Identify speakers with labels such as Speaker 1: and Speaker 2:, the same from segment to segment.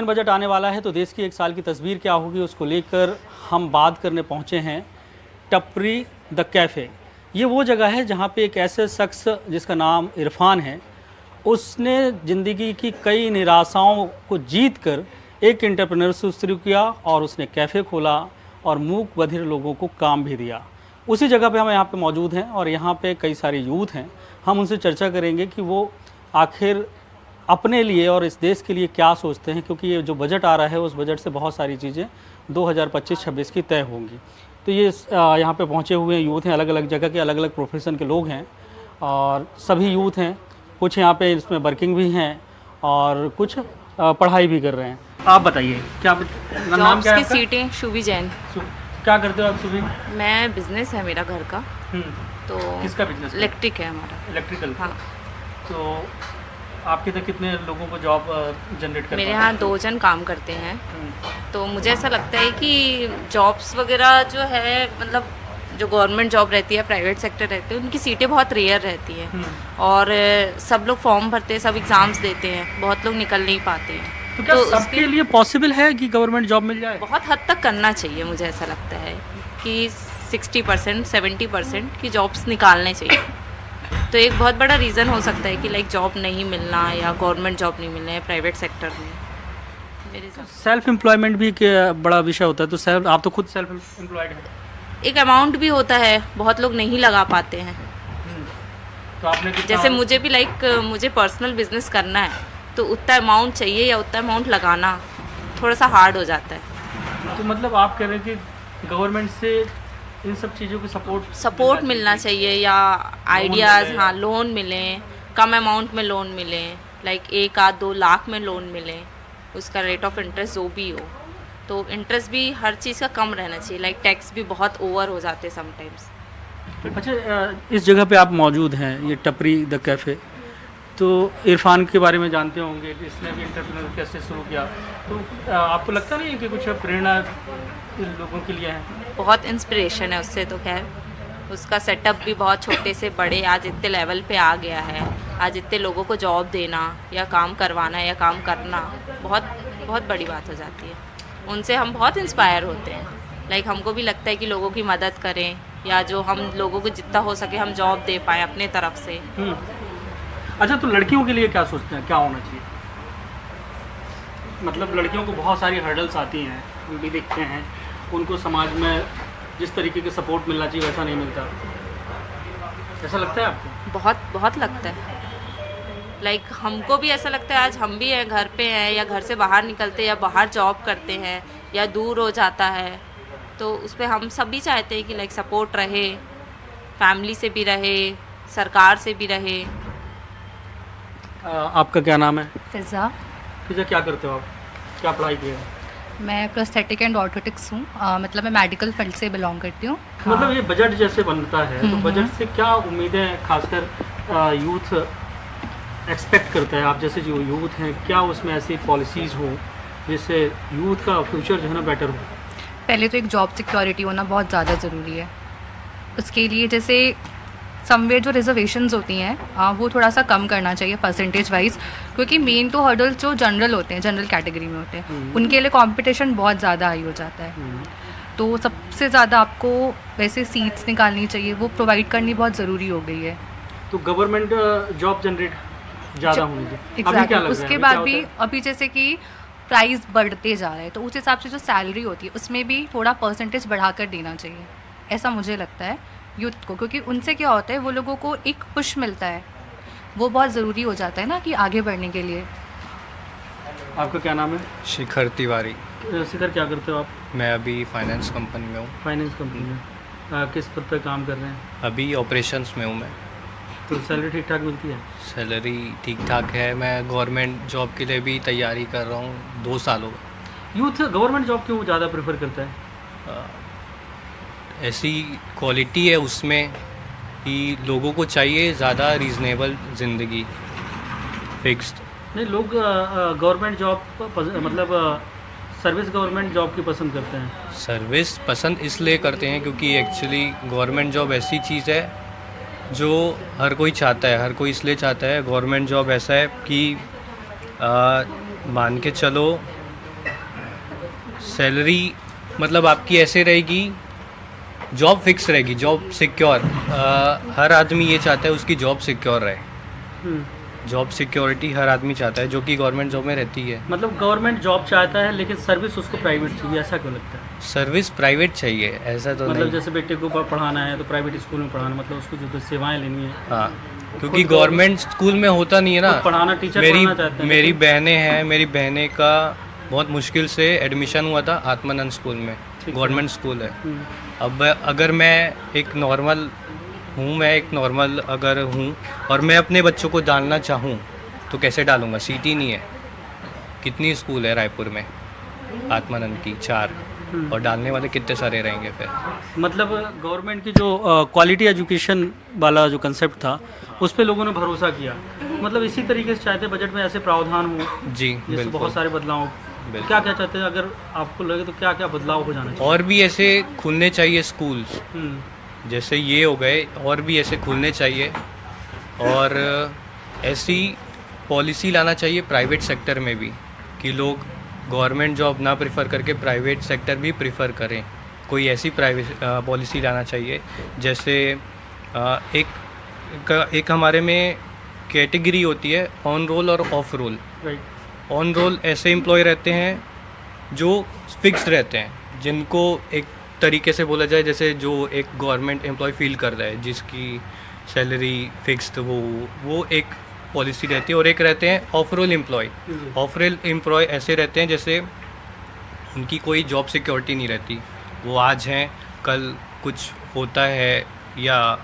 Speaker 1: आगान बजट आने वाला है तो देश की एक साल की तस्वीर क्या होगी उसको लेकर हम बात करने पहुंचे हैं टपरी द कैफ़े। ये वो जगह है जहां पे एक ऐसे शख्स जिसका नाम इरफान है, उसने ज़िंदगी की कई निराशाओं को जीत कर एक एंटरप्रेन्योरशिप शुरू किया और उसने कैफ़े खोला और मूक बधिर लोगों को काम भी दिया। उसी जगह पे हम यहाँ पे मौजूद हैं और यहाँ पे कई सारे यूथ हैं। हम उनसे चर्चा करेंगे कि वो आखिर अपने लिए और इस देश के लिए क्या सोचते हैं, क्योंकि ये जो बजट आ रहा है उस बजट से बहुत सारी चीज़ें 2025-26 की तय होंगी। तो ये यहाँ पे पहुँचे हुए यूथ हैं, अलग अलग जगह के अलग अलग प्रोफेशन के लोग हैं और सभी यूथ हैं। कुछ यहाँ पे इसमें वर्किंग भी हैं और कुछ पढ़ाई भी कर रहे हैं। आप बताइए क्या नाम क्या है
Speaker 2: की
Speaker 1: आपका?
Speaker 2: सीटें शुभी जैन।
Speaker 1: क्या करते हो आप सुबह?
Speaker 2: मैं बिजनेस है मेरा घर का, तो
Speaker 1: किसका बिजनेस?
Speaker 2: इलेक्ट्रिक है हमारा।
Speaker 1: इलेक्ट्रिकल।
Speaker 2: हाँ,
Speaker 1: तो आपके तक कितने लोगों को जॉब जनरेट कर
Speaker 2: मेरे यहाँ 2 जन काम करते हैं। तो मुझे ऐसा लगता है कि जॉब्स वगैरह जो है, मतलब जो गवर्नमेंट जॉब रहती है, प्राइवेट सेक्टर रहते हैं, उनकी सीटें बहुत रेयर रहती हैं और सब लोग फॉर्म भरते हैं, सब एग्ज़ाम्स देते हैं, बहुत लोग निकल नहीं पाते हैं।
Speaker 1: तो क्या सबके लिए पॉसिबल है कि गवर्नमेंट जॉब मिल जाए?
Speaker 2: बहुत हद तक करना चाहिए। मुझे ऐसा लगता है कि 60% 70% की जॉब्स निकालने चाहिए। तो एक बहुत बड़ा रीज़न हो सकता है कि लाइक जॉब नहीं मिलना या गवर्नमेंट जॉब नहीं मिलना है प्राइवेट सेक्टर में। मेरे हिसाब से
Speaker 1: सेल्फ एम्प्लॉयमेंट भी एक बड़ा विषय होता है। तो आप तो खुद सेल्फ एम्प्लॉयड हैं।
Speaker 2: एक अमाउंट भी होता है, बहुत लोग नहीं लगा पाते हैं।
Speaker 1: तो आपने
Speaker 2: जैसे मुझे भी मुझे पर्सनल बिजनेस करना है, तो उतना अमाउंट चाहिए या उतना अमाउंट लगाना थोड़ा सा हार्ड हो जाता है।
Speaker 1: तो मतलब आप कह रहे हैं कि गवर्नमेंट से इन सब चीज़ों की
Speaker 2: सपोर्ट मिलना चाहिए या आइडियाज़, हाँ, लोन मिलें, कम अमाउंट में लोन मिलें, लाइक 1-2 लाख में लोन मिले, उसका रेट ऑफ इंटरेस्ट जो भी हो। तो इंटरेस्ट भी हर चीज़ का कम रहना चाहिए, लाइक टैक्स भी बहुत ओवर हो जाते हैं समटाइम्स।
Speaker 1: अच्छा, इस जगह पे आप मौजूद हैं, ये टपरी द कैफ़े, तो इरफान के बारे में जानते होंगे, इसने भी एंटरप्रेन्योर कैसे शुरू किया। तो आपको लगता नहीं है कि कुछ प्रेरणा इन लोगों के लिए है?
Speaker 2: बहुत इंस्पिरेशन है उससे। तो खैर उसका सेटअप भी बहुत छोटे से बड़े आज इतने लेवल पे आ गया है। आज इतने लोगों को जॉब देना या काम करवाना या काम करना बहुत बहुत बड़ी बात हो जाती है। उनसे हम बहुत इंस्पायर होते हैं। लाइक हमको भी लगता है कि लोगों की मदद करें या जो हम लोगों को जितना हो सके हम जॉब दे पाएँ अपने तरफ से।
Speaker 1: अच्छा, तो लड़कियों के लिए क्या सोचते हैं, क्या होना चाहिए? मतलब लड़कियों को बहुत सारी हर्डल्स आती हैं, हम भी देखते हैं, उनको समाज में जिस तरीके के सपोर्ट मिलना चाहिए वैसा नहीं मिलता। ऐसा लगता है आपको?
Speaker 2: बहुत बहुत लगता है। लाइक हमको भी ऐसा लगता है। आज हम भी हैं, घर पे हैं या घर से बाहर निकलते हैं या बाहर जॉब करते हैं या दूर हो जाता है, तो उस पर हम सभी चाहते हैं कि लाइक सपोर्ट रहे, फैमिली से भी रहे, सरकार से भी रहे।
Speaker 1: आपका क्या नाम है?
Speaker 3: फिज़ा।
Speaker 1: फिजा, क्या करते हो आप? क्या पढ़ाई की है?
Speaker 3: मैं प्रोस्थेटिक एंड ऑर्थोटिक्स हूँ। मतलब मैं मेडिकल फील्ड से बिलोंग करती हूँ।
Speaker 1: मतलब ये बजट जैसे बनता है तो बजट से क्या उम्मीदें खासकर यूथ एक्सपेक्ट करता है? आप जैसे जो यूथ हैं, क्या उसमें ऐसी पॉलिसीज़ हो जिससे यूथ का फ्यूचर जो है ना बेटर हो?
Speaker 3: पहले तो एक जॉब सिक्योरिटी होना बहुत ज़्यादा ज़रूरी है। उसके लिए जैसे समवेयर जो रिजर्वेशंस होती हैं वो थोड़ा सा कम करना चाहिए परसेंटेज वाइज, क्योंकि मेन तो हर्डल्स जो जनरल होते हैं, जनरल कैटेगरी में होते हैं, उनके लिए कंपटीशन बहुत ज़्यादा हाई हो जाता है। तो सबसे ज़्यादा आपको वैसे सीट्स निकालनी चाहिए, वो प्रोवाइड करनी बहुत ज़रूरी हो गई है।
Speaker 1: तो गवर्नमेंट जॉब जनरेट ज़्यादा होनी चाहिए। अभी क्या
Speaker 3: एग्जैक्टली।
Speaker 1: लग रहा है?
Speaker 3: उसके
Speaker 1: अभी
Speaker 3: बाद
Speaker 1: क्या
Speaker 3: भी
Speaker 1: होता है?
Speaker 3: अभी जैसे कि प्राइस बढ़ते जा रहा है, तो उस हिसाब से जो सैलरी होती है उसमें भी थोड़ा परसेंटेज बढ़ाकर देना चाहिए, ऐसा मुझे लगता है यूथ को। क्योंकि उनसे क्या होता है, वो लोगों को एक पुश मिलता है, वो बहुत ज़रूरी हो जाता है ना कि आगे बढ़ने के लिए।
Speaker 1: आपका क्या नाम है?
Speaker 4: शिखर तिवारी।
Speaker 1: शिखर, क्या करते हो आप?
Speaker 4: मैं अभी फाइनेंस कंपनी में हूँ।
Speaker 1: फाइनेंस कंपनी में किस पद पर काम कर रहे हैं?
Speaker 4: अभी ऑपरेशंस में हूँ मैं।
Speaker 1: तो सैलरी ठीक ठाक मिलती है?
Speaker 4: सैलरी ठीक ठाक है। मैं गवर्नमेंट जॉब के लिए भी तैयारी कर रहा हूँ 2 साल हो गए।
Speaker 1: यूथ गवर्नमेंट जॉब क्यों ज़्यादा प्रेफर करता है?
Speaker 4: ऐसी क्वालिटी है उसमें कि लोगों को चाहिए ज़्यादा रीज़नेबल ज़िंदगी, फिक्स्ड।
Speaker 1: नहीं, लोग गवर्नमेंट जॉब मतलब सर्विस गवर्नमेंट जॉब की पसंद करते हैं।
Speaker 4: सर्विस पसंद इसलिए करते हैं क्योंकि एक्चुअली गवर्नमेंट जॉब ऐसी चीज़ है जो हर कोई चाहता है। हर कोई इसलिए चाहता है। गवर्नमेंट जॉब ऐसा है कि मान के चलो सैलरी मतलब आपकी ऐसे रहेगी, जॉब फिक्स रहेगी, जॉब सिक्योर। हर आदमी ये चाहता है उसकी जॉब सिक्योर रहे।
Speaker 1: हम्म,
Speaker 4: जॉब सिक्योरिटी हर आदमी चाहता है जो कि गवर्नमेंट जॉब में रहती है।
Speaker 1: मतलब गवर्नमेंट जॉब चाहता है लेकिन सर्विस उसको प्राइवेट चाहिए, ऐसा क्यों लगता है?
Speaker 4: सर्विस प्राइवेट चाहिए ऐसा तो
Speaker 1: मतलब
Speaker 4: नहीं।
Speaker 1: जैसे बेटे को पढ़ाना है तो प्राइवेट स्कूल में पढ़ाना, मतलब उसको जो सेवाएं लेनी है।
Speaker 4: हाँ, क्योंकि गवर्नमेंट स्कूल में होता नहीं है ना।
Speaker 1: खुद पढ़ाना, टीचर
Speaker 4: मेरी
Speaker 1: पढ़ना चाहते हैं
Speaker 4: मेरी
Speaker 1: लेकिन-
Speaker 4: बहनें हैं, मेरी बहनें का बहुत मुश्किल से एडमिशन हुआ था आत्मानंद स्कूल में,
Speaker 1: ठीक है।
Speaker 4: गवर्नमेंट स्कूल है।
Speaker 1: हम्म,
Speaker 4: अब अगर मैं एक नॉर्मल हूँ, मैं एक नॉर्मल अगर हूँ और मैं अपने बच्चों को डालना चाहूँ तो कैसे डालूँगा? सीट ही नहीं है। कितनी स्कूल है रायपुर में आत्मानंद की? 4, और डालने वाले कितने सारे रहेंगे फिर?
Speaker 1: मतलब गवर्नमेंट की जो क्वालिटी एजुकेशन वाला जो कंसेप्ट था उस पे लोगों ने भरोसा किया। मतलब इसी तरीके से चाहते बजट में ऐसे प्रावधान हो
Speaker 4: जी
Speaker 1: जैसे
Speaker 4: बिल्कुल।
Speaker 1: बहुत सारे बदलाव।
Speaker 4: बिल्कुल।
Speaker 1: क्या क्या चाहते हैं, अगर आपको लगे तो क्या क्या बदलाव हो जाना चाहिए?
Speaker 4: और भी ऐसे खुलने चाहिए स्कूल्स,
Speaker 1: हम्म,
Speaker 4: जैसे ये हो गए, और भी ऐसे खुलने चाहिए। और ऐसी पॉलिसी लाना चाहिए प्राइवेट सेक्टर में भी कि लोग गवर्नमेंट जॉब ना प्रेफर करके प्राइवेट सेक्टर भी प्रेफर करें। कोई ऐसी प्राइवेट पॉलिसी लाना चाहिए जैसे एक हमारे में कैटेगरी होती है ऑन रोल और off roll.
Speaker 1: Right.
Speaker 4: On roll ऐसे एम्प्लॉय रहते हैं जो फिक्स रहते हैं, जिनको एक तरीके से बोला जाए जैसे जो एक गवर्नमेंट एम्प्लॉय फील कर रहा है, जिसकी सैलरी फिक्स्ड वो एक पॉलिसी रहती है। और एक रहते हैं ऑफ रोल एम्प्लॉय।
Speaker 1: जी।
Speaker 4: ऑफ रोल एम्प्लॉय ऐसे रहते हैं जैसे उनकी कोई जॉब सिक्योरिटी नहीं रहती। वो आज हैं, कल कुछ होता है या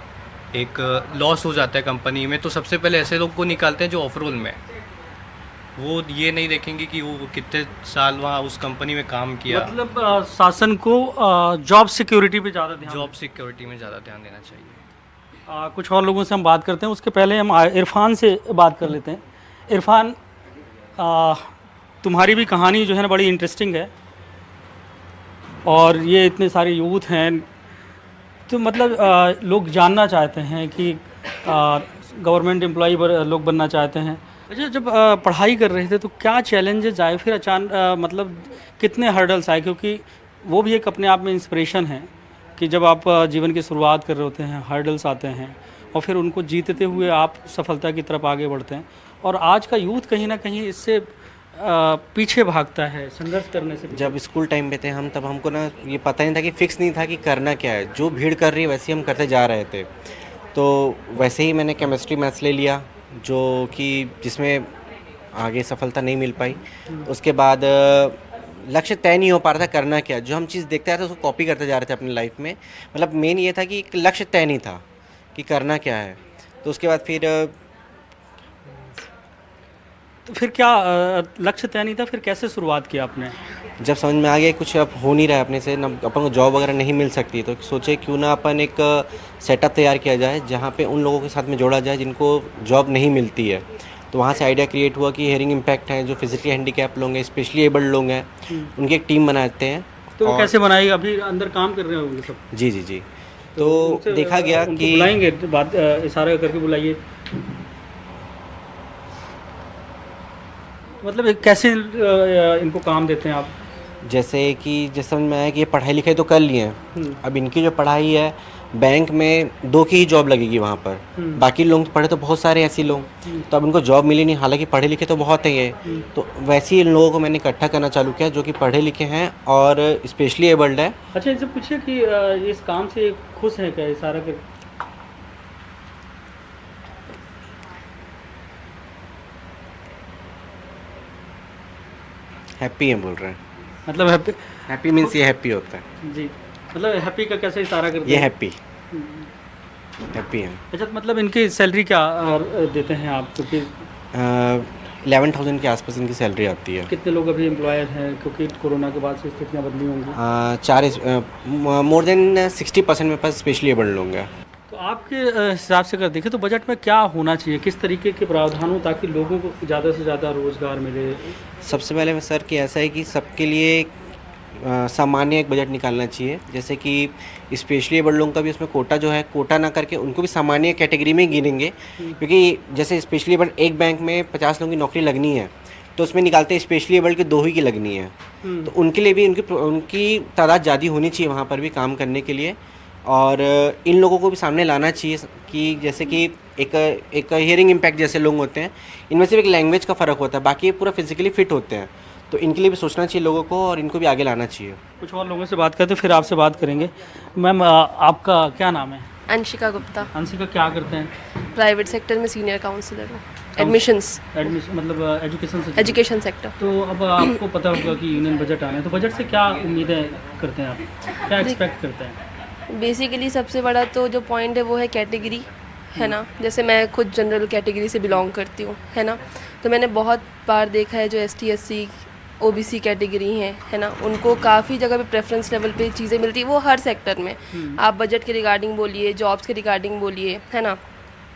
Speaker 4: एक लॉस हो जाता है कंपनी में, तो सबसे पहले ऐसे लोग को निकालते हैं जो ऑफ रोल में है। वो ये नहीं देखेंगे कि वो कितने साल वहाँ उस कंपनी में काम किया।
Speaker 1: मतलब शासन को जॉब सिक्योरिटी पे ज़्यादा ध्यान
Speaker 4: जॉब सिक्योरिटी में ज़्यादा ध्यान देना चाहिए।
Speaker 1: कुछ और लोगों से हम बात करते हैं, उसके पहले हम इरफान से बात कर लेते हैं। इरफान, तुम्हारी भी कहानी जो है ना बड़ी इंटरेस्टिंग है, और ये इतने सारे यूथ हैं, तो मतलब लोग जानना चाहते हैं कि गवर्नमेंट एम्प्लॉई लोग बनना चाहते हैं। अच्छा, जब पढ़ाई कर रहे थे तो क्या चैलेंजेस आए, फिर अचानक मतलब कितने हर्डल्स आए? क्योंकि वो भी एक अपने आप में इंस्पिरेशन है कि जब आप जीवन की शुरुआत कर रहे होते हैं, हर्डल्स आते हैं और फिर उनको जीतते हुए आप सफलता की तरफ आगे बढ़ते हैं। और आज का यूथ कहीं ना कहीं इससे पीछे भागता है, संघर्ष करने से।
Speaker 5: जब स्कूल टाइम पे थे हम, तब हमको ना ये पता नहीं था कि फिक्स नहीं था कि करना क्या है। जो भीड़ कर रही है वैसे ही हम करते जा रहे थे। तो वैसे ही मैंने केमिस्ट्री मैथ्स ले लिया, जो कि जिसमें आगे सफलता नहीं मिल पाई। उसके बाद लक्ष्य तय नहीं हो पा रहा था करना क्या। जो हम चीज़ देखते थे उसको कॉपी करते जा रहे थे अपनी लाइफ में। मतलब मेन ये था कि एक लक्ष्य तय नहीं था कि करना क्या है। तो उसके बाद फिर
Speaker 1: तो फिर क्या लक्ष्य तय नहीं था, फिर कैसे शुरुआत किया आपने?
Speaker 5: जब समझ में आ गया कुछ अब हो नहीं रहा है अपने से, ना अपन को जॉब वगैरह नहीं मिल सकती, तो सोचे क्यों ना अपन एक सेटअप तैयार किया जाए जहाँ पे उन लोगों के साथ में जोड़ा जाए जिनको जॉब नहीं मिलती है। तो वहाँ से आइडिया क्रिएट हुआ कि हेयरिंग इम्पैक्ट हैं, जो फिजिकली हैंडीकैप लोग हैं, स्पेशली एबल्ड लोग हैं, उनकी एक टीम बनाते हैं।
Speaker 1: तो वो
Speaker 5: और-
Speaker 1: कैसे बनाई? अभी अंदर काम कर रहे होंगे सब?
Speaker 5: जी जी जी। तो
Speaker 1: उनसे,
Speaker 5: देखा गया
Speaker 1: उनको
Speaker 5: कि
Speaker 1: बुलाएंगे, बात इशारा करके बुलाइए। मतलब कैसे इनको काम देते हैं आप?
Speaker 5: जैसे समझ में आया कि ये पढ़ाई लिखाई तो कर लिए हैं, अब इनकी जो पढ़ाई है बैंक में 2 की ही जॉब लगेगी वहाँ पर। बाकी लोग पढ़े तो बहुत सारे ऐसे लोग, तो अब इनको जॉब मिली नहीं, हालांकि पढ़े लिखे तो बहुत हैं ये। तो वैसे ही इन लोगों को मैंने इकट्ठा करना चालू किया जो कि पढ़े लिखे हैं और स्पेशली एबल्ड है।
Speaker 1: अच्छा, इनसे पूछिए कि इस काम से खुश हैं क्या? इशारा कर।
Speaker 5: हैप्पी हैं बोल रहे हैं।
Speaker 1: मतलब हैप्पी?
Speaker 5: हैप्पी मीन्स ये हैप्पी होता है।
Speaker 1: जी, मतलब हैप्पी का कैसे इशारा करते
Speaker 5: ये
Speaker 1: हैं?
Speaker 5: हैप्पी हैं।
Speaker 1: अच्छा, मतलब इनकी सैलरी क्या देते हैं आप? क्योंकि
Speaker 5: 11,000 के आसपास इनकी सैलरी आती है।
Speaker 1: कितने लोग अभी एम्प्लॉयड हैं, क्योंकि कोरोना के बाद से स्थितियाँ बदली होंगी?
Speaker 5: मोर देन 60% मेरे पास स्पेशली एबल्ड लोग हैं।
Speaker 1: तो आपके हिसाब से अगर देखें तो बजट में क्या होना चाहिए, किस तरीके के प्रावधान हो ताकि लोगों को ज़्यादा से ज़्यादा रोज़गार मिले?
Speaker 5: सबसे पहले सर कि ऐसा है कि सबके लिए सामान्य एक बजट निकालना चाहिए। जैसे कि स्पेशली एबल्ड लोगों का भी उसमें कोटा जो है, कोटा ना करके उनको भी सामान्य कैटेगरी में ही गिनेंगे। क्योंकि जैसे स्पेशली एबल्ड एक बैंक में 50 लोगों की नौकरी लगनी है, तो उसमें निकालते हैं स्पेशली एबल्ड की 2 ही की लगनी है, तो उनके लिए भी उनकी तादाद ज़्यादा होनी चाहिए वहाँ पर भी काम करने के लिए। और इन लोगों को भी सामने लाना चाहिए कि जैसे कि एक हियरिंग इम्पैक्ट जैसे लोग होते हैं, इनमें सिर्फ एक लैंग्वेज का फ़र्क होता है, बाकी ये पूरा फिजिकली फिट होते हैं, तो इनके लिए भी सोचना चाहिए लोगों को और इनको भी आगे लाना चाहिए।
Speaker 1: कुछ और लोगों से बात करते फिर आपसे बात करेंगे। मैम आपका क्या नाम है?
Speaker 6: अंशिका गुप्ता,
Speaker 1: अंशिका, क्या करते हैं?
Speaker 6: प्राइवेट सेक्टर में सीनियर काउंसलर हूँ, एडमिशंस
Speaker 1: एडमिशन मतलब एजुकेशन से?
Speaker 6: Education sector.
Speaker 1: तो अब आपको पता होगा कि यूनियन बजट आना है, तो बजट से क्या उम्मीदें करते हैं आप, क्या एक्सपेक्ट करते हैं?
Speaker 6: बेसिकली सबसे बड़ा तो जो पॉइंट है वो है कैटेगरी, है ना। जैसे मैं खुद जनरल कैटेगरी से बिलोंग करती हूँ, है ना, तो मैंने बहुत बार देखा है जो ST SC OBC कैटेगरी हैं, है ना, उनको काफ़ी जगह पे प्रेफरेंस लेवल पे चीज़ें मिलती है, वो हर सेक्टर में। आप बजट के रिगार्डिंग बोलिए, जॉब्स के रिगार्डिंग बोलिए, है ना।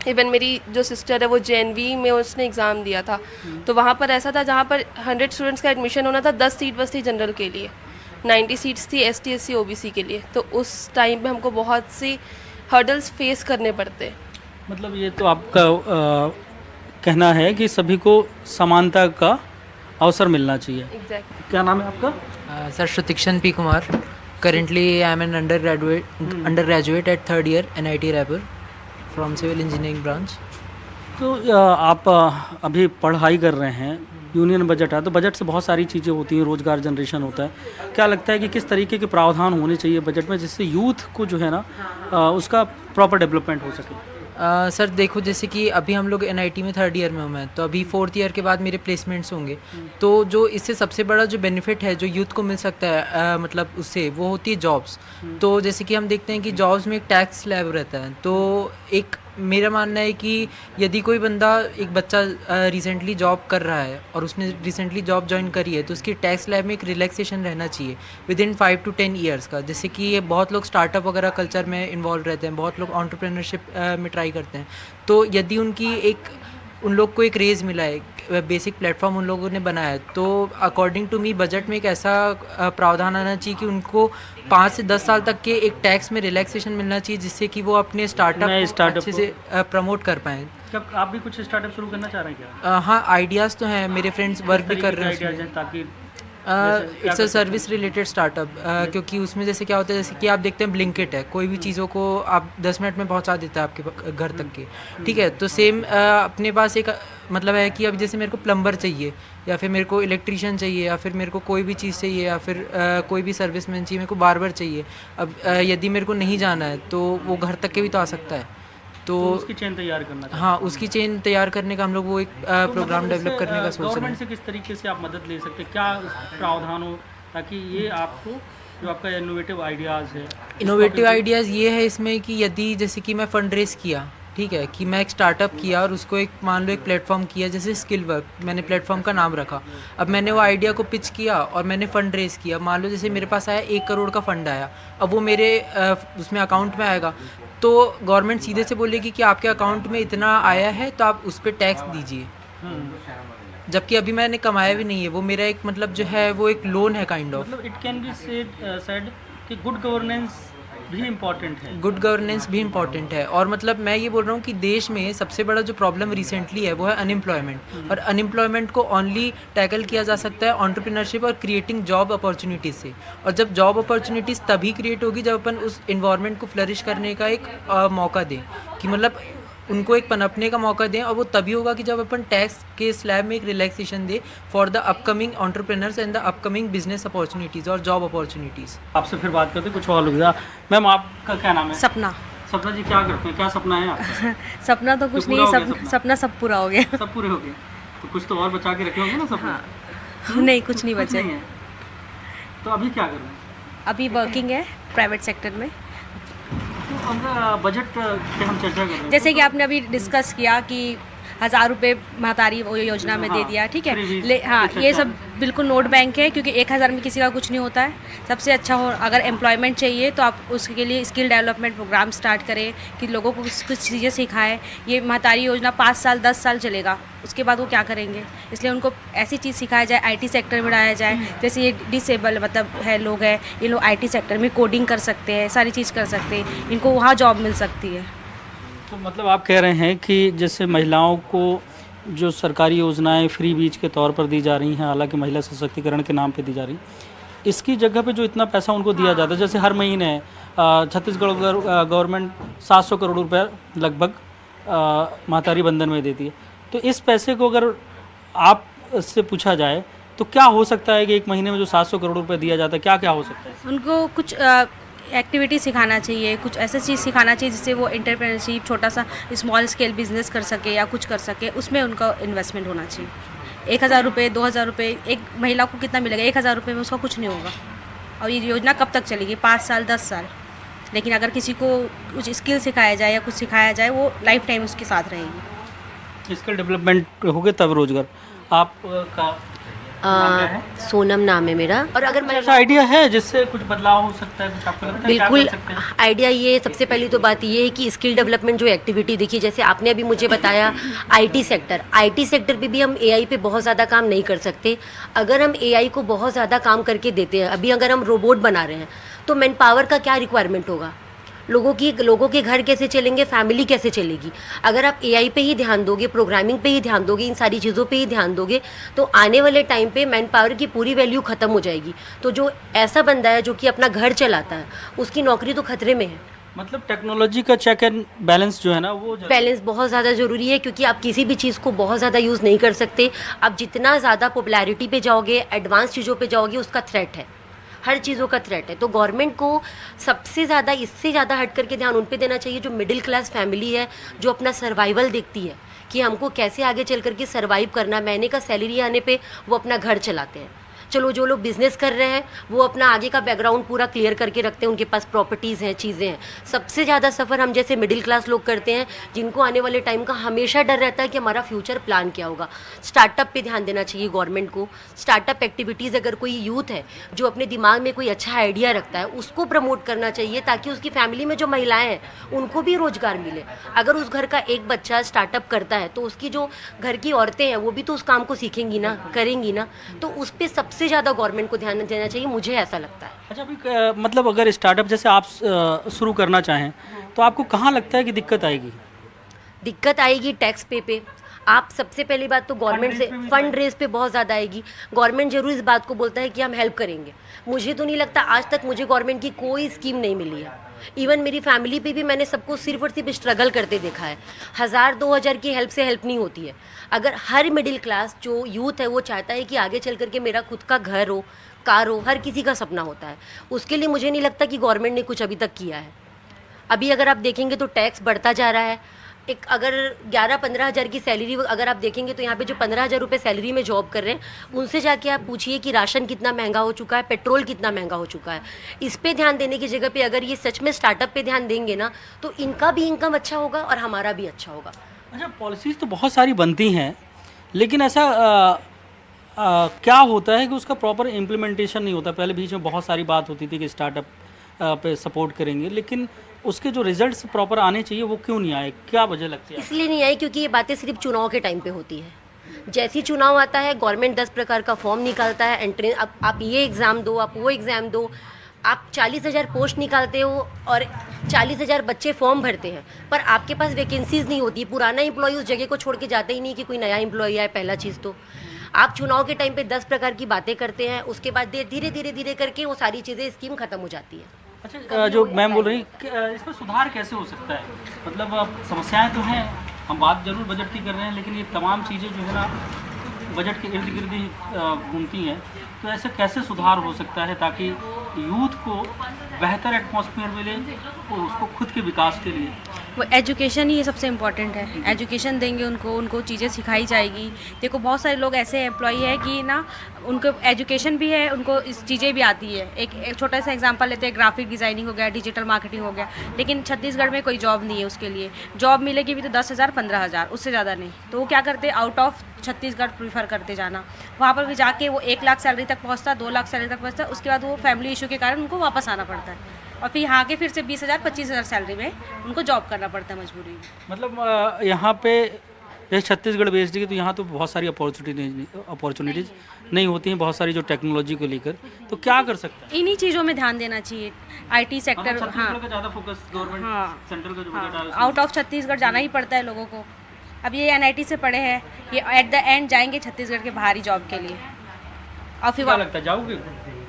Speaker 6: इवन मेरी जो सिस्टर है वो JNV में उसने एग्ज़ाम दिया था, तो वहाँ पर ऐसा था जहाँ पर 100 स्टूडेंट्स का एडमिशन होना था, 10 सीट बस थी जनरल के लिए, 90 सीट्स थी ST SC OBC के लिए। तो उस टाइम पे हमको बहुत सी हर्डल्स फेस करने पड़ते।
Speaker 1: मतलब ये तो आपका कहना है कि सभी को समानता का अवसर मिलना चाहिए।
Speaker 6: एग्जैक्टली।
Speaker 1: क्या नाम है आपका?
Speaker 7: Sir Shrutikshan P. कुमार, currently I am an undergraduate at 3rd year NIT Raipur from civil engineering branch।
Speaker 1: तो आप अभी पढ़ाई कर रहे हैं, यूनियन बजट है, तो बजट से बहुत सारी चीज़ें होती हैं, रोज़गार जनरेशन होता है। क्या लगता है कि किस तरीके के प्रावधान होने चाहिए बजट में जिससे यूथ को जो है ना उसका प्रॉपर डेवलपमेंट हो सके?
Speaker 7: सर देखो, जैसे कि अभी हम लोग NIT में 3rd ईयर में हूँ मैं, तो अभी 4th ईयर के बाद मेरे प्लेसमेंट्स होंगे, तो जो इससे सबसे बड़ा जो बेनिफिट है जो यूथ को मिल सकता है मतलब उससे, वो होती है जॉब्स। तो जैसे कि हम देखते हैं कि जॉब्स में एक टैक्स स्लैब रहता है, तो एक मेरा मानना है कि यदि कोई बंदा, एक बच्चा रिसेंटली जॉब कर रहा है और उसने रिसेंटली जॉब ज्वाइन करी है, तो उसकी टैक्स स्लैब में एक रिलैक्सेशन रहना चाहिए विद इन 5 to 10 ईयर्स का। जैसे कि ये बहुत लोग स्टार्टअप वगैरह कल्चर में इन्वॉल्व रहते हैं, बहुत लोग एंटरप्रेन्योरशिप में ट्राई करते हैं, तो यदि उन लोग को एक रेज मिला है, बेसिक प्लेटफॉर्म उन लोगों ने बनाया है, तो अकॉर्डिंग टू मी बजट में एक ऐसा प्रावधान आना चाहिए कि उनको 5 से 10 साल तक के एक टैक्स में रिलैक्सेशन मिलना चाहिए, जिससे कि वो अपने स्टार्टअप अच्छे से प्रमोट कर पाएँ।
Speaker 1: क्या आप भी कुछ स्टार्टअप शुरू करना चाह रहे हैं क्या?
Speaker 7: हाँ, आइडियाज़ तो हैं, मेरे फ्रेंड्स वर्क भी कर रहे हैं उसमें।
Speaker 1: ताकि
Speaker 7: it's a service related startup, क्योंकि उसमें जैसे क्या होता है, जैसे कि आप देखते हैं ब्लिंकिट है, कोई भी चीज़ों को आप 10 मिनट में पहुंचा देता है आपके घर तक के, ठीक है। तो सेम अपने पास एक मतलब है कि अब जैसे मेरे को प्लम्बर चाहिए, या फिर मेरे को इलेक्ट्रीशियन चाहिए, या फिर मेरे को कोई भी चीज़ चाहिए, या फिर कोई भी सर्विसमैन चाहिए, मेरे को बार्बर चाहिए। अब यदि मेरे को नहीं जाना है तो वो घर तक के भी तो आ सकता है, तो
Speaker 1: उसकी चेन तैयार करना चाहिए।
Speaker 7: हाँ, उसकी चेन तैयार करने का हम लोग वो एक प्रोग्राम डेवलप करने का सोच रहे
Speaker 1: गवर्नमेंट
Speaker 7: हैं।
Speaker 1: से किस तरीके से आप मदद ले सकते हैं, क्या प्रावधान हो ताकि ये आपको जो आपका इनोवेटिव आइडियाज़ है?
Speaker 7: इनोवेटिव आइडियाज़ ये है इसमें कि यदि जैसे कि मैं फंड रेस किया, ठीक है, कि मैं एक स्टार्टअप किया और उसको एक मान लो एक प्लेटफॉर्म किया, जैसे स्किल वर्क, मैंने प्लेटफॉर्म का नाम रखा। अब मैंने वो आइडिया को पिच किया और मैंने फंड रेस किया, मान लो जैसे मेरे पास आया 1 करोड़ का फंड आया, अब वो मेरे उसमें अकाउंट में आएगा, तो गवर्नमेंट सीधे से बोलेगी कि आपके अकाउंट में इतना आया है तो आप उस पर टैक्स दीजिए, जबकि अभी मैंने कमाया भी नहीं है, वो मेरा एक मतलब जो है वो एक लोन है काइंड ऑफ।
Speaker 1: मतलब इट कैन बी सेड कि गुड गवर्नेंस भी इम्पोर्टेंट है।
Speaker 7: गुड गवर्नेंस भी इम्पॉर्टेंट है, और मतलब मैं ये बोल रहा हूँ कि देश में सबसे बड़ा जो प्रॉब्लम रिसेंटली है वो है अनएम्प्लॉयमेंट, और अनएम्प्लॉयमेंट को ओनली टैकल किया जा सकता है एंटरप्रेन्योरशिप और क्रिएटिंग जॉब अपॉर्चुनिटीज़ से। और जब जॉब अपॉर्चुनिटीज़ तभी क्रिएट होगी जब अपन उस इन्वायरमेंट को फ्लरिश करने का एक मौका दें, कि मतलब उनको एक पनपने का मौका दें, और वो तभी होगा कि जब अपन टैक्स के स्लैब में एक रिलैक्सेशन दें for the upcoming entrepreneurs and the upcoming business opportunities और जॉब अपॉर्चुनिटीज़।
Speaker 1: आपसे फिर बात करते कुछ और लोग। मैम आपका क्या नाम है?
Speaker 8: सपना।
Speaker 1: सपना जी, क्या करते हैं, क्या सपना है आपका?
Speaker 8: सपना तो कुछ
Speaker 1: पूरा
Speaker 8: नहीं,
Speaker 1: हो गया
Speaker 8: सपना सब पूरा हो गया।
Speaker 1: सब पूरे हो गए, तो कुछ तो और बचा के रखे होंगे ना सपना?
Speaker 8: नहीं, कुछ नहीं
Speaker 1: कुछ
Speaker 8: बचा
Speaker 1: नहीं है। तो अभी क्या कर रहे हैं?
Speaker 8: अभी वर्किंग है प्राइवेट सेक्टर में।
Speaker 1: तो अब बजट पे हम चर्चा कर रहे हैं,
Speaker 8: जैसे कि आपने अभी डिस्कस किया कि 1000 रुपये महतारी वो योजना में दे
Speaker 1: हाँ,
Speaker 8: दिया, ठीक है।
Speaker 1: फ्री
Speaker 8: हाँ,
Speaker 1: कुछ
Speaker 8: ये
Speaker 1: अच्छा
Speaker 8: सब बिल्कुल नोट बैंक है, क्योंकि 1000 में किसी का कुछ नहीं होता है। सबसे अच्छा हो, अगर एम्प्लॉयमेंट चाहिए तो आप उसके लिए स्किल डेवलपमेंट प्रोग्राम स्टार्ट करें कि लोगों को कुछ चीज़ें सिखाएं। ये महतारी योजना 5 साल 10 साल चलेगा, उसके बाद वो क्या करेंगे, इसलिए उनको ऐसी चीज़ सिखाया जाए, IT सेक्टर में डाला जाए। जैसे ये डिसेबल मतलब है लोग हैं, ये लोग IT सेक्टर में कोडिंग कर सकते हैं, सारी चीज़ कर सकते हैं, इनको वहाँ जॉब मिल सकती है।
Speaker 1: तो मतलब आप कह रहे हैं कि जैसे महिलाओं को जो सरकारी योजनाएं फ्री बीज के तौर पर दी जा रही हैं, हालांकि महिला सशक्तिकरण के नाम पे दी जा रही, इसकी जगह पे जो इतना पैसा उनको दिया जाता है, जैसे हर महीने छत्तीसगढ़ गवर्नमेंट 700 करोड़ रुपए लगभग महतारी बंधन में देती है, तो इस पैसे को अगर आप से पूछा जाए तो क्या हो सकता है कि एक महीने में जो 700 करोड़ रुपए दिया जाता है, क्या क्या हो सकता है?
Speaker 8: उनको कुछ एक्टिविटी सिखाना चाहिए, कुछ ऐसा चीज़ सिखाना चाहिए जिससे वो एंटरप्रेन्योरशिप, छोटा सा स्मॉल स्केल बिजनेस कर सके या कुछ कर सके, उसमें उनका इन्वेस्टमेंट होना चाहिए। 1000 रुपये 2000 रुपये एक महिला को कितना मिलेगा? 1000 रुपये में उसका कुछ नहीं होगा। और ये योजना कब तक चलेगी? 5 साल 10 साल। लेकिन अगर किसी को कुछ स्किल सिखाया जाए या कुछ सिखाया जाए, वो लाइफ टाइम उसके साथ रहेगी।
Speaker 1: स्किल डेवलपमेंट हो गए तब रोजगार। आपका
Speaker 9: सोनम नाम है मेरा। और अगर मैं
Speaker 1: ऐसा आइडिया है जिससे कुछ बदलाव हो सकता है, कुछ आपको लगता है क्या
Speaker 9: बिल्कुल
Speaker 1: कर सकते हैं?
Speaker 9: आइडिया ये, सबसे पहली तो बात ये है कि स्किल डेवलपमेंट जो एक्टिविटी देखिए, जैसे आपने अभी मुझे बताया आईटी सेक्टर पे भी हम एआई पे बहुत ज़्यादा काम नहीं कर सकते। अगर हम एआई को बहुत ज़्यादा काम करके देते हैं, अभी अगर हम रोबोट बना रहे हैं तो मैन पावर का क्या रिक्वायरमेंट होगा? लोगों के घर कैसे चलेंगे, फैमिली कैसे चलेगी? अगर आप एआई पे ही ध्यान दोगे, प्रोग्रामिंग पे ही ध्यान दोगे, इन सारी चीज़ों पे ही ध्यान दोगे, तो आने वाले टाइम पे मैन पावर की पूरी वैल्यू ख़त्म हो जाएगी। तो जो ऐसा बंदा है जो कि अपना घर चलाता है, उसकी नौकरी तो खतरे में है।
Speaker 1: मतलब टेक्नोलॉजी का चेक एंड बैलेंस जो है ना, वो
Speaker 9: बैलेंस बहुत ज़्यादा ज़रूरी है, क्योंकि आप किसी भी चीज़ को बहुत ज़्यादा यूज़ नहीं कर सकते। आप जितना ज़्यादा पॉपुलैरिटी पे जाओगे, एडवांस चीज़ों पे जाओगे, उसका थ्रेट है, हर चीज़ों का थ्रेट है। तो गवर्नमेंट को सबसे ज़्यादा, इससे ज़्यादा हट करके ध्यान उन पे देना चाहिए जो मिडिल क्लास फैमिली है, जो अपना सर्वाइवल देखती है कि हमको कैसे आगे चल करके सर्वाइव करना। महीने का सैलरी आने पे वो अपना घर चलाते हैं। चलो जो लोग बिज़नेस कर रहे हैं वो अपना आगे का बैकग्राउंड पूरा क्लियर करके रखते हैं, उनके पास प्रॉपर्टीज़ हैं, चीज़ें हैं। सबसे ज़्यादा सफ़र हम जैसे मिडिल क्लास लोग करते हैं, जिनको आने वाले टाइम का हमेशा डर रहता है कि हमारा फ्यूचर प्लान क्या होगा। स्टार्टअप पे ध्यान देना चाहिए गवर्नमेंट को। स्टार्टअप एक्टिविटीज़, अगर कोई यूथ है जो अपने दिमाग में कोई अच्छा आइडिया रखता है, उसको प्रमोट करना चाहिए, ताकि उसकी फैमिली में जो महिलाएँ हैं उनको भी रोज़गार मिले। अगर उस घर का एक बच्चा स्टार्टअप करता है तो उसकी जो घर की औरतें हैं वो भी तो उस काम को सीखेंगी ना, करेंगी ना। तो उस पर सबसे ज़्यादा गवर्नमेंट को ध्यान देना चाहिए, मुझे ऐसा लगता है।
Speaker 1: अच्छा, अभी मतलब अगर स्टार्टअप जैसे आप शुरू करना चाहें तो आपको कहाँ लगता है कि दिक्कत आएगी?
Speaker 9: दिक्कत आएगी टैक्स पे। आप सबसे पहली बात तो गवर्नमेंट से फंड रेज पे बहुत ज़्यादा आएगी। गवर्नमेंट जरूर इस बात को बोलता है कि हम हेल्प करेंगे। मुझे तो नहीं लगता, आज तक मुझे गवर्नमेंट की कोई स्कीम नहीं मिली है। इवन मेरी फैमिली पे भी मैंने सबको सिर्फ और सिर्फ स्ट्रगल करते देखा है। 1000-2000 की हेल्प से हेल्प नहीं होती है। अगर हर मिडिल क्लास जो यूथ है वो चाहता है कि आगे चल करके मेरा खुद का घर हो, कार हो, हर किसी का सपना होता है, उसके लिए मुझे नहीं लगता कि गवर्नमेंट ने कुछ अभी तक किया है। अभी अगर आप देखेंगे तो टैक्स बढ़ता जा रहा है। एक अगर 11-15 हज़ार की सैलरी अगर आप देखेंगे तो यहाँ पे जो 15 हज़ार रुपये सैलरी में जॉब कर रहे हैं, उनसे जाके आप पूछिए कि राशन कितना महंगा हो चुका है, पेट्रोल कितना महंगा हो चुका है। इस पे ध्यान देने की जगह पे अगर ये सच में स्टार्टअप पे ध्यान देंगे ना, तो इनका भी इनकम अच्छा होगा और हमारा भी अच्छा होगा।
Speaker 1: अच्छा, पॉलिसीज़ तो बहुत सारी बनती हैं, लेकिन ऐसा क्या होता है कि उसका प्रॉपर इम्प्लीमेंटेशन नहीं होता। पहले बीच में बहुत सारी बात होती थी कि स्टार्टअप पे सपोर्ट करेंगे, लेकिन उसके जो रिजल्ट्स प्रॉपर आने चाहिए वो क्यों नहीं आए? क्या वजह लगती है?
Speaker 9: इसलिए नहीं आई क्योंकि ये बातें सिर्फ चुनाव के टाइम पे होती है। जैसे ही चुनाव आता है, गवर्नमेंट 10 प्रकार का फॉर्म निकालता है, एंट्रेंस, आप ये एग्ज़ाम दो, आप वो एग्ज़ाम दो। आप 40,000 पोस्ट निकालते हो और 40,000 बच्चे फॉर्म भरते हैं, पर आपके पास वैकेंसीज़ नहीं होती। पुराना एम्प्लॉय उस जगह को छोड़ के जाता ही नहीं कि कोई नया एम्प्लॉय आए। पहला चीज़ तो आप चुनाव के टाइम पे 10 प्रकार की बातें करते हैं, उसके बाद धीरे करके वो सारी चीज़ें, स्कीम ख़त्म हो जाती है।
Speaker 1: अच्छा, जो मैम बोल रही इसमें सुधार कैसे हो सकता है? मतलब अब समस्याएं तो हैं, हम बात जरूर बजट की कर रहे हैं, लेकिन ये तमाम चीज़ें जो है ना बजट के इर्द गिर्द ही घूमती हैं। तो ऐसे कैसे सुधार हो सकता है ताकि यूथ को बेहतर एटमॉस्फेयर मिले और उसको खुद के विकास के लिए?
Speaker 8: वो एजुकेशन ही सबसे इम्पॉर्टेंट है। एजुकेशन देंगे उनको चीज़ें सिखाई जाएगी। देखो बहुत सारे लोग ऐसे एम्प्लॉय है कि ना उनको एजुकेशन भी है, उनको इस चीज़ें भी आती है। एक छोटा सा एग्जांपल लेते हैं, ग्राफिक डिज़ाइनिंग हो गया, डिजिटल मार्केटिंग हो गया, लेकिन छत्तीसगढ़ में कोई जॉब नहीं है। उसके लिए जॉब मिलेगी भी तो 10,000 15,000, उससे ज़्यादा नहीं। तो वो क्या करते हैं, आउट ऑफ छत्तीसगढ़ प्रीफर करते जाना। वहाँ पर भी जाके वो 1 लाख सैलरी तक पहुँचता, 2 लाख सैलरी तक पहुँचता, उसके बाद वो फैमिली इशू के कारण उनको वापस आना पड़ता है और फिर यहाँ के फिर से 20,000 25,000 सैलरी में उनको जॉब करना पड़ता है मजबूरी में।
Speaker 1: मतलब यहाँ पे जैसे छत्तीसगढ़ बेस्ड है तो यहाँ तो बहुत सारी अपॉर्चुनिटीज़ नहीं होती हैं, बहुत सारी जो टेक्नोलॉजी को लेकर। तो क्या कर सकते हैं?
Speaker 8: इन्हीं चीज़ों में ध्यान देना चाहिए। आईटी सेक्टर, हाँ
Speaker 1: का ज़्यादा फोकस गवर्नमेंट, सेंट्रल का जो बजट है
Speaker 8: आउट ऑफ छत्तीसगढ़ जाना ही पड़ता है लोगों को। अब ये NIT से पढ़े हैं, ये एट द एंड जाएंगे छत्तीसगढ़ के बाहरी जॉब के लिए और फिर
Speaker 1: क्या लगता है जाओगे?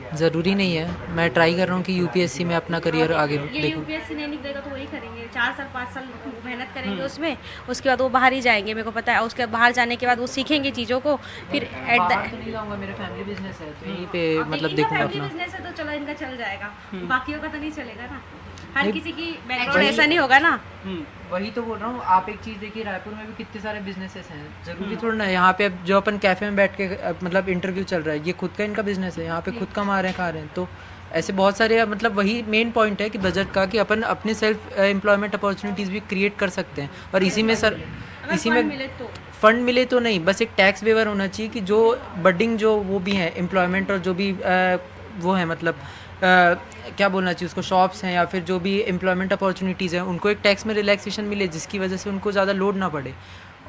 Speaker 7: ज़रूरी नहीं है, मैं ट्राई कर रहा हूँ कि UPSC में अपना करियर आगे
Speaker 8: ये
Speaker 7: देखूँ।
Speaker 8: UPSC नहीं निकलेगा तो वही करेंगे, 4 साल 5 साल मेहनत करेंगे उसमें, उसके बाद वो बाहर ही जाएंगे, मेरे को पता है। उसके बाहर जाने के बाद वो सीखेंगे चीज़ों को, फिर एट द
Speaker 7: बाहर तो नहीं जाऊँगा, मेरा फैमिली बिजनेस है तो यहीं पे मतलब देखूँगा
Speaker 8: फैमिली
Speaker 7: अपना।
Speaker 8: बिजनेस है तो चलो इनका चल जाएगा, बाकियों का तो नहीं चलेगा ना। हर किसी की बैकग्राउंड ऐसा नहीं होगा ना।
Speaker 7: वही तो बोल रहा हूँ, आप एक चीज़ देखिए, रायपुर में भी कितने सारे बिजनेसेस हैं, ज़रूरी थोड़ा ना यहाँ पे अब जो अपन कैफ़े में बैठ के मतलब इंटरव्यू चल रहा है, ये खुद का इनका बिजनेस है, यहाँ पे खुद कमा रहे हैं खा रहे हैं। तो ऐसे बहुत सारे मतलब वही मेन पॉइंट है कि बजट का, कि अपन अपने सेल्फ एम्प्लॉयमेंट अपॉर्चुनिटीज़ भी क्रिएट कर सकते हैं। और इसी में सर इसी में फंड मिले तो नहीं, बस एक टैक्स वेवर होना चाहिए कि जो बडिंग जो वो भी हैं एम्प्लॉयमेंट और जो भी वो है मतलब क्या बोलना चाहिए उसको, शॉप्स हैं या फिर जो भी एम्प्लॉयमेंट अपॉर्चुनिटीज़ हैं, उनको एक टैक्स में रिलैक्सेशन मिले जिसकी वजह से उनको ज़्यादा लोड ना पड़े।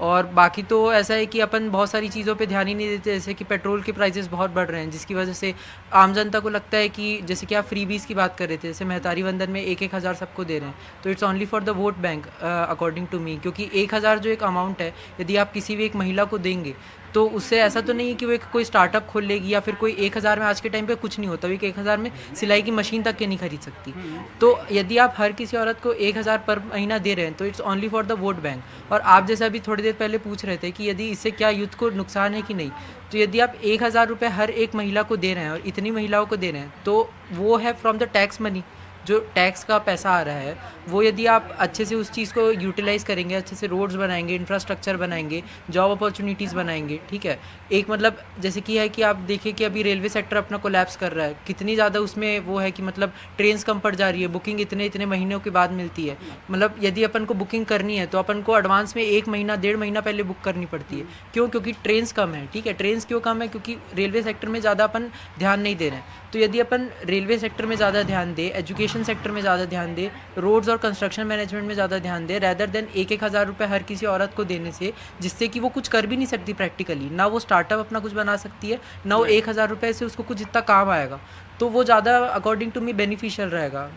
Speaker 7: और बाकी तो ऐसा है कि अपन बहुत सारी चीज़ों पे ध्यान ही नहीं देते, जैसे कि पेट्रोल के प्राइसेस बहुत बढ़ रहे हैं जिसकी वजह से आम जनता को लगता है कि, जैसे कि आप फ्रीबीज़ की बात कर रहे थे, जैसे महतारी वंदन में 1-1 हज़ार सबको दे रहे हैं, तो it's only for the vote bank according to me, क्योंकि 1 हज़ार जो एक अमाउंट है यदि आप किसी भी एक महिला को देंगे तो उससे ऐसा तो नहीं है कि वो एक कोई स्टार्टअप खोल लेगी या फिर कोई 1 हज़ार में आज के टाइम पे कुछ नहीं होता, वो 1 हज़ार में सिलाई की मशीन तक के नहीं खरीद सकती। तो यदि आप हर किसी औरत को 1 हज़ार पर महीना दे रहे हैं तो it's only for the vote bank. और आप जैसा अभी थोड़ी देर पहले पूछ रहे थे कि यदि इससे क्या यूथ को नुकसान है कि नहीं, तो यदि आप 1 हज़ार रुपये हर एक महिला को दे रहे हैं और इतनी महिलाओं को दे रहे हैं तो वो है फ्रॉम द टैक्स मनी, जो टैक्स का पैसा आ रहा है वो यदि आप अच्छे से उस चीज़ को यूटिलाइज़ करेंगे, अच्छे से रोड्स बनाएंगे, इंफ्रास्ट्रक्चर बनाएंगे, जॉब अपॉर्चुनिटीज़ बनाएंगे, ठीक है। एक मतलब जैसे कि है कि आप देखिए कि अभी रेलवे सेक्टर अपना कोलैप्स कर रहा है, कितनी ज़्यादा उसमें वो है कि मतलब ट्रेन्स कम पड़ जा रही है, बुकिंग इतने इतने महीनों के बाद मिलती है। मतलब यदि अपन को बुकिंग करनी है तो अपन को एडवांस में 1 महीना 1.5 महीना पहले बुक करनी पड़ती है। क्यों? क्योंकि ट्रेन्स कम है, ठीक है। ट्रेन्स क्यों कम है? क्योंकि रेलवे सेक्टर में ज़्यादा अपन ध्यान नहीं दे रहे हैं। तो यदि अपन रेलवे सेक्टर में ज़्यादा ध्यान दें, एजुकेशन सेक्टर में ज़्यादा ध्यान दें, रोड्स और कंस्ट्रक्शन मैनेजमेंट में ज़्यादा ध्यान दें, रैदर देन 1-1 हज़ार रुपये हर किसी औरत को देने से, जिससे कि वो कुछ कर भी नहीं सकती प्रैक्टिकली, ना वो स्टार्टअप अपना कुछ बना सकती है, ना वो 1 हज़ार रुपये से उसको कुछ इतना काम आएगा, तो वो ज़्यादा अकॉर्डिंग टू मी बेनिफिशियल रहेगा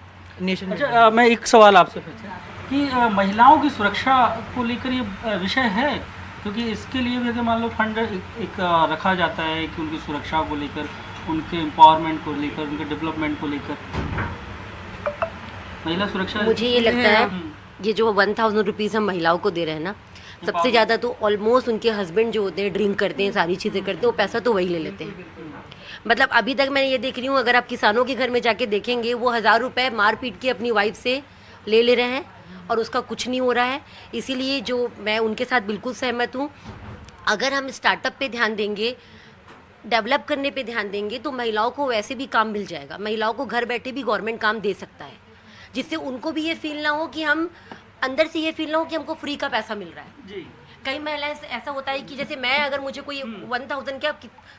Speaker 7: नेशन।
Speaker 1: अच्छा, मैं एक सवाल आपसे पूछूं कि महिलाओं की सुरक्षा को लेकर ये विषय है, क्योंकि इसके लिए भी अगर मान लो फंड एक रखा जाता है कि उनकी सुरक्षा को लेकर, उनके एम्पावरमेंट को लेकर, उनके डेवलपमेंट को लेकर, महिला सुरक्षा।
Speaker 9: मुझे ये लगता है ये जो 1000 रुपीज़ हम महिलाओं को दे रहे हैं ना, सबसे ज़्यादा तो ऑलमोस्ट उनके हस्बैंड जो होते हैं ड्रिंक करते हैं, सारी चीज़ें करते हैं, वो पैसा तो वही ले लेते हैं। मतलब अभी तक मैं ये देख रही हूँ, अगर आप किसानों के घर में जाके देखेंगे, वो 1000 रुपये मार पीट के अपनी वाइफ से ले रहे हैं और उसका कुछ नहीं हो रहा है। इसीलिए जो मैं उनके साथ बिल्कुल सहमत हूँ, अगर हम स्टार्टअप पे ध्यान देंगे, डेवलप करने पे ध्यान देंगे, तो महिलाओं को वैसे भी काम मिल जाएगा। महिलाओं को घर बैठे भी गवर्नमेंट काम दे सकता है, जिससे उनको भी ये फील ना हो कि हम अंदर से ये फील ना हो कि हमको फ्री का पैसा मिल रहा है जी। कई महिलाएं ऐसा होता है कि जैसे मैं, अगर मुझे कोई 1000 क्या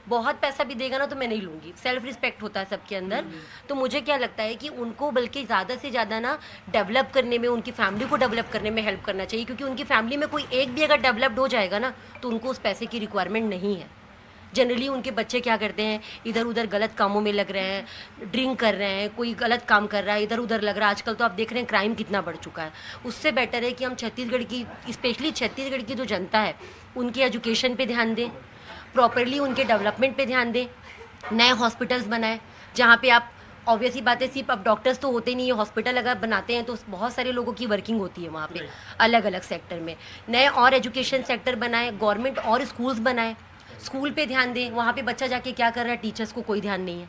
Speaker 9: बहुत पैसा भी देगा ना तो मैं नहीं लूँगी, सेल्फ रिस्पेक्ट होता है सबके अंदर। तो मुझे क्या लगता है कि उनको बल्कि ज़्यादा से ज़्यादा ना डेवलप करने में, उनकी फैमिली को डेवलप करने में हेल्प करना चाहिए, क्योंकि उनकी फैमिली में कोई एक भी अगर डेवलप्ड हो जाएगा ना तो उनको उस पैसे की रिक्वायरमेंट नहीं है। जनरली उनके बच्चे क्या करते हैं, इधर उधर गलत कामों में लग रहे हैं, ड्रिंक कर रहे हैं, कोई गलत काम कर रहा है, इधर उधर लग रहा है। आजकल तो आप देख रहे हैं क्राइम कितना बढ़ चुका है। उससे बेटर है कि हम छत्तीसगढ़ की, स्पेशली छत्तीसगढ़ की जो जनता है, उनकी एजुकेशन पे ध्यान दें, प्रॉपरली उनके डेवलपमेंट पे ध्यान दें, नए हॉस्पिटल्स बनाएं जहाँ पे आप, ऑब्वियसली बात है, सिर्फ अब डॉक्टर्स तो होते नहीं है, हॉस्पिटल अगर बनाते हैं तो बहुत सारे लोगों की वर्किंग होती है वहाँ पे अलग अलग सेक्टर में। नए और एजुकेशन सेक्टर बनाएं, गवर्नमेंट और स्कूल्स बनाएं, स्कूल पे ध्यान दें, वहाँ पे बच्चा जाके क्या कर रहा है, टीचर्स को कोई ध्यान नहीं है।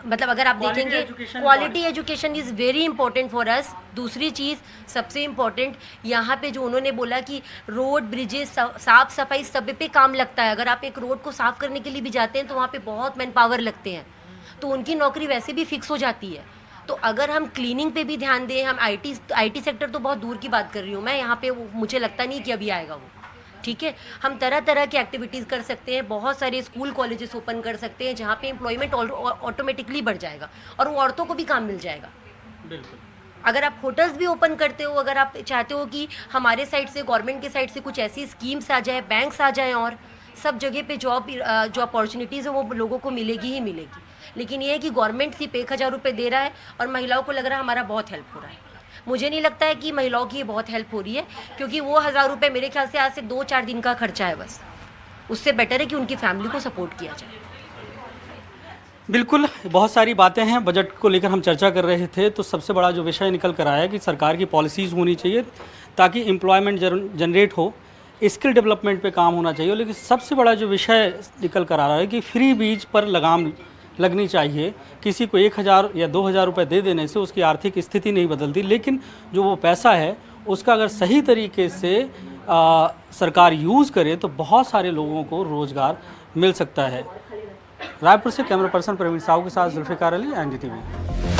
Speaker 9: मतलब अगर आप देखेंगे, quality education is very important for us. दूसरी चीज़ सबसे इम्पॉर्टेंट, यहाँ पे जो उन्होंने बोला कि रोड, ब्रिजेस, साफ़ सफाई सब पे काम लगता है। अगर आप एक रोड को साफ़ करने के लिए भी जाते हैं तो वहाँ पे बहुत मैन पावर लगते हैं, तो उनकी नौकरी वैसे भी फिक्स हो जाती है। तो अगर हम क्लीनिंग पे भी ध्यान दें, हम IT सेक्टर तो बहुत दूर की बात कर रही हूँ मैं, यहाँ पे मुझे लगता नहीं कि अभी आएगा वो, ठीक है। हम तरह तरह की एक्टिविटीज़ कर सकते हैं, बहुत सारे स्कूल कॉलेजेस ओपन कर सकते हैं जहाँ पे एम्प्लॉयमेंट ऑटोमेटिकली बढ़ जाएगा और वो औरतों को भी काम मिल जाएगा।
Speaker 1: बिल्कुल।
Speaker 9: अगर आप होटल्स भी ओपन करते हो, अगर आप चाहते हो कि हमारे साइड से, गवर्नमेंट के साइड से कुछ ऐसी स्कीम्स आ जाए, बैंक्स आ जाएँ, और सब जगह पे जो अपॉर्चुनिटीज़ है वो लोगों को मिलेगी ही मिलेगी। लेकिन ये है कि गवर्नमेंट सिर्फ 1000 रुपये दे रहा है और महिलाओं को लग रहा है हमारा बहुत हेल्प हो रहा है। मुझे नहीं लगता है कि महिलाओं की ये बहुत हेल्प हो रही है, क्योंकि वो 1000 रुपये मेरे ख्याल से आज से 2-4 दिन का खर्चा है बस। उससे बेटर है कि उनकी फैमिली को सपोर्ट किया जाए।
Speaker 1: बिल्कुल, बहुत सारी बातें हैं। बजट को लेकर हम चर्चा कर रहे थे, तो सबसे बड़ा जो विषय निकल कर आया कि सरकार की पॉलिसीज़ होनी चाहिए ताकि एम्प्लॉयमेंट जनरेट हो, स्किल डेवलपमेंट पे काम होना चाहिए। लेकिन सबसे बड़ा जो विषय निकल कर आ रहा है कि फ्री बीज पर लगाम लगनी चाहिए। किसी को 1000 या 2000 रुपये दे देने से उसकी आर्थिक स्थिति नहीं बदलती, लेकिन जो वो पैसा है उसका अगर सही तरीके से सरकार यूज़ करे तो बहुत सारे लोगों को रोज़गार मिल सकता है। रायपुर से कैमरा पर्सन प्रवीण साहू के साथ जुल्फिकार अली, NDTV।